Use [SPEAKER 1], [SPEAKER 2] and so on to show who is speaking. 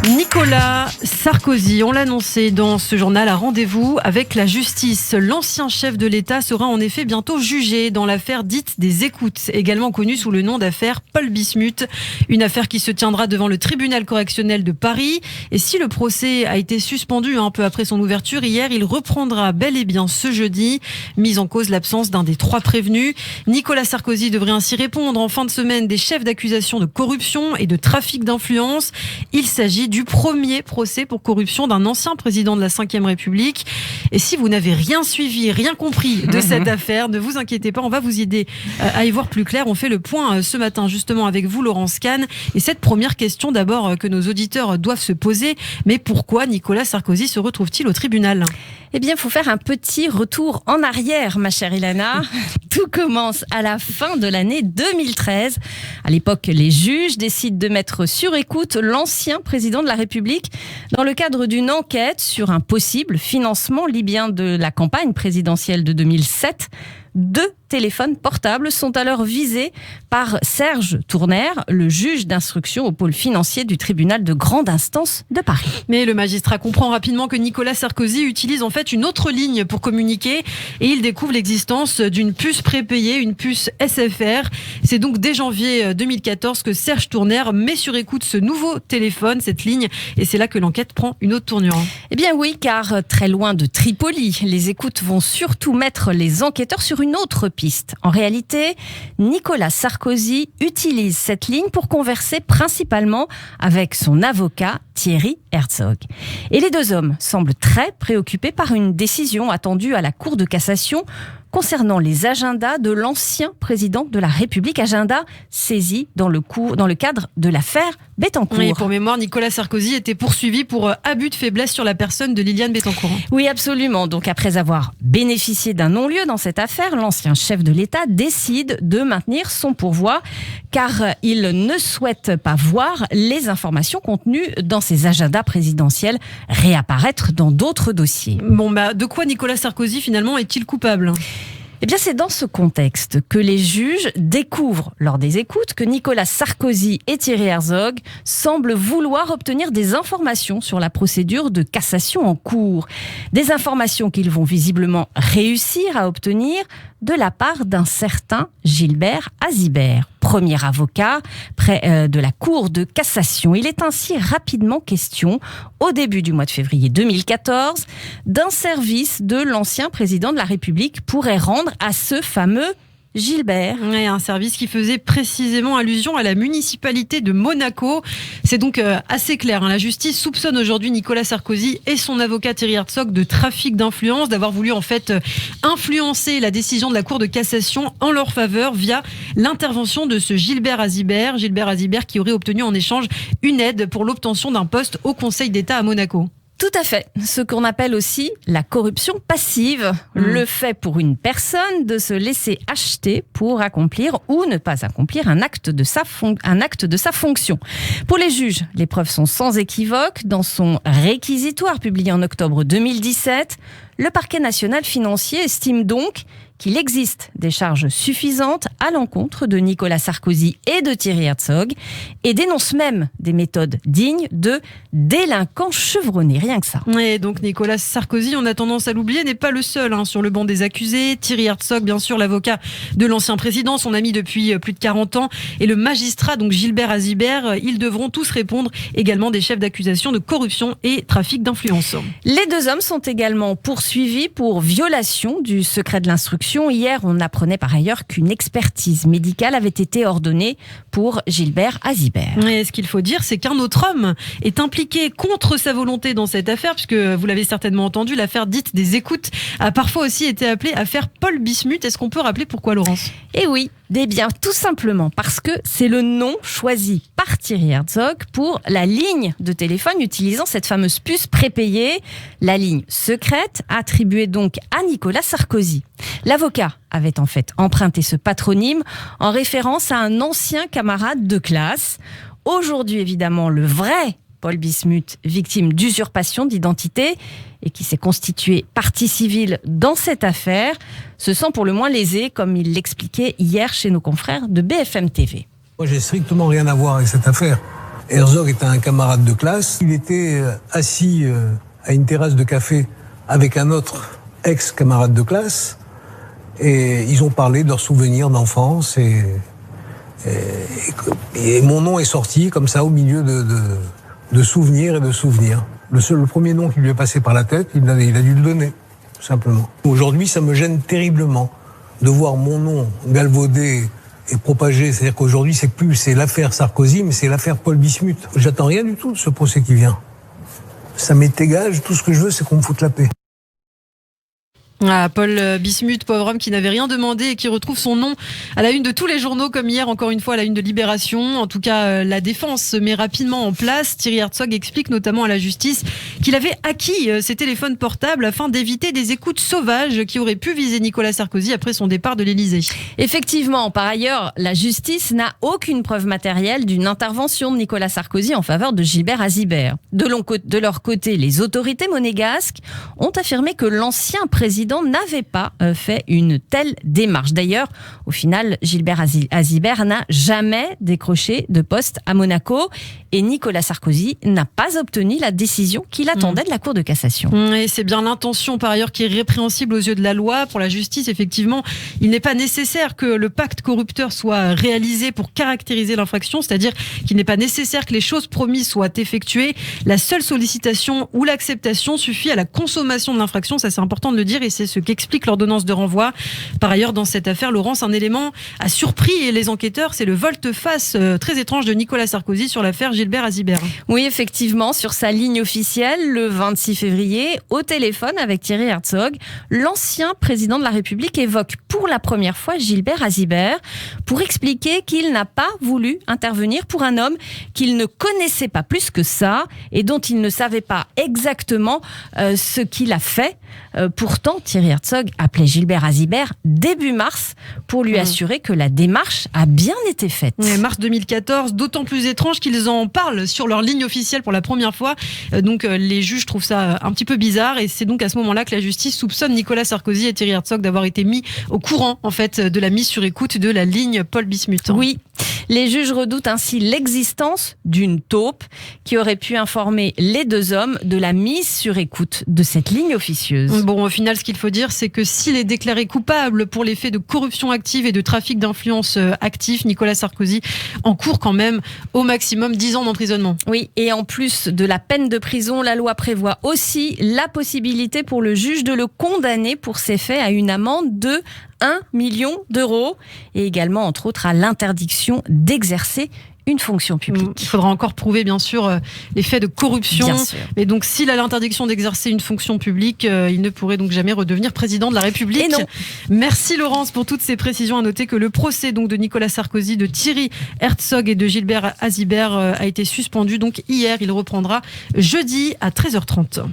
[SPEAKER 1] Nicolas Sarkozy, on l'annonçait dans ce journal, a rendez-vous avec la justice. L'ancien chef de l'État sera en effet bientôt jugé dans l'affaire dite des écoutes, également connue sous le nom d'affaire Paul Bismuth. Une affaire qui se tiendra devant le tribunal correctionnel de Paris. Et si le procès a été suspendu un peu après son ouverture hier, il reprendra bel et bien ce jeudi. Mise en cause l'absence d'un des 3 prévenus. Nicolas Sarkozy devrait ainsi répondre en fin de semaine des chefs d'accusation de corruption et de trafic d'influence. Il s'agit du premier procès pour corruption d'un ancien président de la Ve République. Et si vous n'avez rien suivi, rien compris de cette affaire, ne vous inquiétez pas, on va vous aider à y voir plus clair. On fait le point ce matin justement avec vous, Laurence Kahn. Et cette première question d'abord que nos auditeurs doivent se poser, mais pourquoi Nicolas Sarkozy se retrouve-t-il au tribunal ?
[SPEAKER 2] Eh bien, il faut faire un petit retour en arrière, ma chère Ilana. Tout commence à la fin de l'année 2013. À l'époque, les juges décident de mettre sur écoute l'ancien président de la République dans le cadre d'une enquête sur un possible financement libyen de la campagne présidentielle de 2007. 2 téléphones portables sont alors visés par Serge Tourner, le juge d'instruction au pôle financier du tribunal de grande instance de Paris.
[SPEAKER 1] Mais le magistrat comprend rapidement que Nicolas Sarkozy utilise en fait une autre ligne pour communiquer et il découvre l'existence d'une puce prépayée, une puce SFR. C'est donc dès janvier 2014 que Serge Tourner met sur écoute ce nouveau téléphone, cette ligne, et c'est là que l'enquête prend une autre tournure.
[SPEAKER 2] Eh bien oui, car très loin de Tripoli, les écoutes vont surtout mettre les enquêteurs sur une autre piste. En réalité, Nicolas Sarkozy utilise cette ligne pour converser principalement avec son avocat Thierry Herzog. Et les 2 hommes semblent très préoccupés par une décision attendue à la Cour de cassation concernant les agendas de l'ancien président de la République, agenda saisi dans le cadre de l'affaire Bettencourt.
[SPEAKER 1] Oui, pour mémoire, Nicolas Sarkozy était poursuivi pour abus de faiblesse sur la personne de Liliane Bettencourt.
[SPEAKER 2] Oui, absolument. Donc après avoir bénéficié d'un non-lieu dans cette affaire, l'ancien chef de l'État décide de maintenir son pourvoi car il ne souhaite pas voir les informations contenues dans ses agendas présidentiels réapparaître dans d'autres dossiers.
[SPEAKER 1] Bon, de quoi Nicolas Sarkozy finalement est-il coupable ?
[SPEAKER 2] Eh bien, c'est dans ce contexte que les juges découvrent, lors des écoutes, que Nicolas Sarkozy et Thierry Herzog semblent vouloir obtenir des informations sur la procédure de cassation en cours. Des informations qu'ils vont visiblement réussir à obtenir de la part d'un certain Gilbert Azibert, premier avocat près de la Cour de cassation. Il est ainsi rapidement question, au début du mois de février 2014, d'un service de l'ancien président de la République pourrait rendre à ce fameux Gilbert.
[SPEAKER 1] Ouais, un service qui faisait précisément allusion à la municipalité de Monaco. C'est donc assez clair. La justice soupçonne aujourd'hui Nicolas Sarkozy et son avocat Thierry Herzog de trafic d'influence, d'avoir voulu en fait influencer la décision de la Cour de cassation en leur faveur via l'intervention de ce Gilbert Azibert. Gilbert Azibert qui aurait obtenu en échange une aide pour l'obtention d'un poste au Conseil d'État à Monaco.
[SPEAKER 2] Tout à fait. Ce qu'on appelle aussi la corruption passive. Le fait pour une personne de se laisser acheter pour accomplir ou ne pas accomplir un acte de sa fonction. Pour les juges, les preuves sont sans équivoque. Dans son réquisitoire publié en octobre 2017, le parquet national financier estime donc qu'il existe des charges suffisantes à l'encontre de Nicolas Sarkozy et de Thierry Herzog et dénonce même des méthodes dignes de délinquants chevronnés, rien que ça.
[SPEAKER 1] Et donc Nicolas Sarkozy, on a tendance à l'oublier, n'est pas le seul sur le banc des accusés. Thierry Herzog, bien sûr, l'avocat de l'ancien président, son ami depuis plus de 40 ans, et le magistrat, donc Gilbert Azibert, ils devront tous répondre également des chefs d'accusation de corruption et trafic d'influence.
[SPEAKER 2] Les 2 hommes sont également poursuivis pour violation du secret de l'instruction. Hier, on apprenait par ailleurs qu'une expertise médicale avait été ordonnée pour Gilbert Azibert.
[SPEAKER 1] Et ce qu'il faut dire, c'est qu'un autre homme est impliqué contre sa volonté dans cette affaire, puisque vous l'avez certainement entendu, l'affaire dite des écoutes a parfois aussi été appelée affaire Paul Bismuth. Est-ce qu'on peut rappeler pourquoi, Laurence ?
[SPEAKER 2] Eh oui, bien tout simplement parce que c'est le nom choisi par Thierry Herzog pour la ligne de téléphone utilisant cette fameuse puce prépayée, la ligne secrète attribuée donc à Nicolas Sarkozy. L'avocat avait en fait emprunté ce patronyme en référence à un ancien camarade de classe. Aujourd'hui, évidemment, le vrai Paul Bismuth, victime d'usurpation d'identité et qui s'est constitué partie civile dans cette affaire, se sent pour le moins lésé, comme il l'expliquait hier chez nos confrères de BFM TV.
[SPEAKER 3] Moi, j'ai strictement rien à voir avec cette affaire. Herzog était un camarade de classe. Il était assis à une terrasse de café avec un autre ex-camarade de classe. Et ils ont parlé de leurs souvenirs d'enfance. Et mon nom est sorti comme ça au milieu de souvenirs et de souvenirs. Le premier nom qui lui est passé par la tête, il a dû le donner, tout simplement. Aujourd'hui, ça me gêne terriblement de voir mon nom galvaudé et propagé. C'est-à-dire qu'aujourd'hui, c'est l'affaire Sarkozy, mais c'est l'affaire Paul Bismuth. J'attends rien du tout de ce procès qui vient. Ça m'est égal, tout ce que je veux, c'est qu'on me foute la paix.
[SPEAKER 1] Ah, Paul Bismuth, pauvre homme qui n'avait rien demandé et qui retrouve son nom à la une de tous les journaux comme hier, encore une fois à la une de Libération. En tout cas, la défense se met rapidement en place. Thierry Herzog explique notamment à la justice qu'il avait acquis ses téléphones portables afin d'éviter des écoutes sauvages qui auraient pu viser Nicolas Sarkozy après son départ de l'Élysée.
[SPEAKER 2] Effectivement, par ailleurs, la justice n'a aucune preuve matérielle d'une intervention de Nicolas Sarkozy en faveur de Gilbert Azibert. De leur côté, les autorités monégasques ont affirmé que l'ancien président n'avait pas fait une telle démarche. D'ailleurs, au final, Gilbert Azibert n'a jamais décroché de poste à Monaco et Nicolas Sarkozy n'a pas obtenu la décision qu'il attendait de la Cour de cassation.
[SPEAKER 1] Et c'est bien l'intention par ailleurs qui est répréhensible aux yeux de la loi. Pour la justice, effectivement, il n'est pas nécessaire que le pacte corrupteur soit réalisé pour caractériser l'infraction, c'est-à-dire qu'il n'est pas nécessaire que les choses promises soient effectuées. La seule sollicitation ou l'acceptation suffit à la consommation de l'infraction, ça c'est important de le dire et c'est ce qu'explique l'ordonnance de renvoi. Par ailleurs, dans cette affaire, Laurence, un élément a surpris les enquêteurs, c'est le volte-face très étrange de Nicolas Sarkozy sur l'affaire Gilbert Azibert.
[SPEAKER 2] Oui, effectivement, sur sa ligne officielle, le 26 février, au téléphone avec Thierry Herzog, l'ancien président de la République évoque pour la première fois Gilbert Azibert pour expliquer qu'il n'a pas voulu intervenir pour un homme qu'il ne connaissait pas plus que ça et dont il ne savait pas exactement ce qu'il a fait. Pourtant, Thierry Herzog appelait Gilbert Azibert début mars pour lui assurer que la démarche a bien été faite.
[SPEAKER 1] Mars 2014, d'autant plus étrange qu'ils en parlent sur leur ligne officielle pour la première fois. Donc les juges trouvent ça un petit peu bizarre et c'est donc à ce moment-là que la justice soupçonne Nicolas Sarkozy et Thierry Herzog d'avoir été mis au courant en fait de la mise sur écoute de la ligne Paul Bismuth.
[SPEAKER 2] Oui. Les juges redoutent ainsi l'existence d'une taupe qui aurait pu informer les deux hommes de la mise sur écoute de cette ligne officieuse.
[SPEAKER 1] Bon, au final, ce qu'il faut dire, c'est que s'il est déclaré coupable pour les faits de corruption active et de trafic d'influence actif, Nicolas Sarkozy encourt quand même au maximum 10 ans d'emprisonnement.
[SPEAKER 2] Oui, et en plus de la peine de prison, la loi prévoit aussi la possibilité pour le juge de le condamner pour ces faits à une amende de 1 million d'euros et également, entre autres, à l'interdiction d'exercer une fonction publique.
[SPEAKER 1] Il faudra encore prouver, bien sûr, les faits de corruption.
[SPEAKER 2] Bien sûr.
[SPEAKER 1] Et donc, s'il a l'interdiction d'exercer une fonction publique, il ne pourrait donc jamais redevenir président de la République.
[SPEAKER 2] Et non.
[SPEAKER 1] Merci Laurence pour toutes ces précisions. À noter que le procès donc de Nicolas Sarkozy, de Thierry Herzog et de Gilbert Azibert a été suspendu. Donc hier, il reprendra jeudi à 13h30.